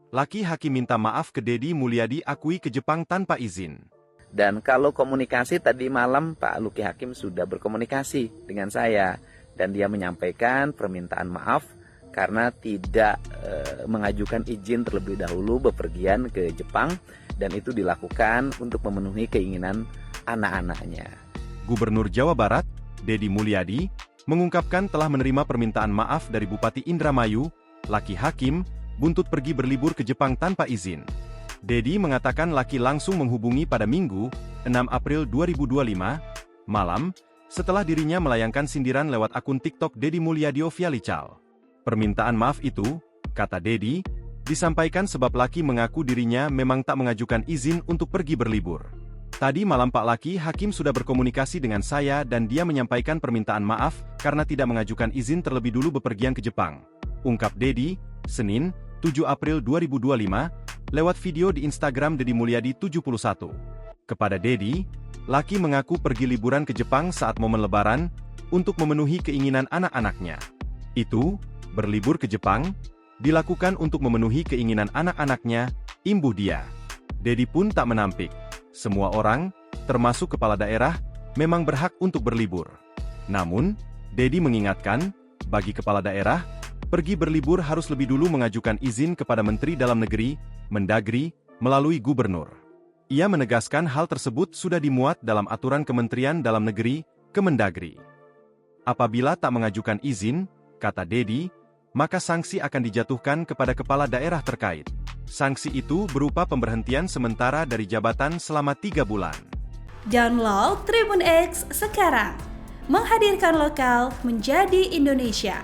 Laki Hakim minta maaf ke Deddy Mulyadi akui ke Jepang tanpa izin. Dan kalau komunikasi tadi malam Pak Luki Hakim sudah berkomunikasi dengan saya. Dan dia menyampaikan permintaan maaf karena tidak mengajukan izin terlebih dahulu bepergian ke Jepang. Dan itu dilakukan untuk memenuhi keinginan anak-anaknya. Gubernur Jawa Barat, Deddy Mulyadi, mengungkapkan telah menerima permintaan maaf dari Bupati Indramayu, Laki Hakim, buntut pergi berlibur ke Jepang tanpa izin. Deddy mengatakan Laki langsung menghubungi pada Minggu, 6 April 2025, malam, setelah dirinya melayangkan sindiran lewat akun TikTok Deddy Mulyadi Official. Permintaan maaf itu, kata Deddy, disampaikan sebab Laki mengaku dirinya memang tak mengajukan izin untuk pergi berlibur. Tadi malam Pak Laki Hakim sudah berkomunikasi dengan saya dan dia menyampaikan permintaan maaf karena tidak mengajukan izin terlebih dulu bepergian ke Jepang. Ungkap Deddy, Senin, 7 April 2025, lewat video di Instagram Deddy Mulyadi 71. Kepada Deddy, Laki mengaku pergi liburan ke Jepang saat momen Lebaran untuk memenuhi keinginan anak-anaknya. Itu, berlibur ke Jepang, dilakukan untuk memenuhi keinginan anak-anaknya, imbuh dia. Deddy pun tak menampik. Semua orang, termasuk kepala daerah, memang berhak untuk berlibur. Namun, Deddy mengingatkan, bagi kepala daerah, pergi berlibur harus lebih dulu mengajukan izin kepada Menteri Dalam Negeri, Mendagri, melalui gubernur. Ia menegaskan hal tersebut sudah dimuat dalam aturan Kementerian Dalam Negeri, Kemendagri. Apabila tak mengajukan izin, kata Deddy, maka sanksi akan dijatuhkan kepada kepala daerah terkait. Sanksi itu berupa pemberhentian sementara dari jabatan selama 3 bulan. Download Tribun X sekarang, menghadirkan lokal menjadi Indonesia.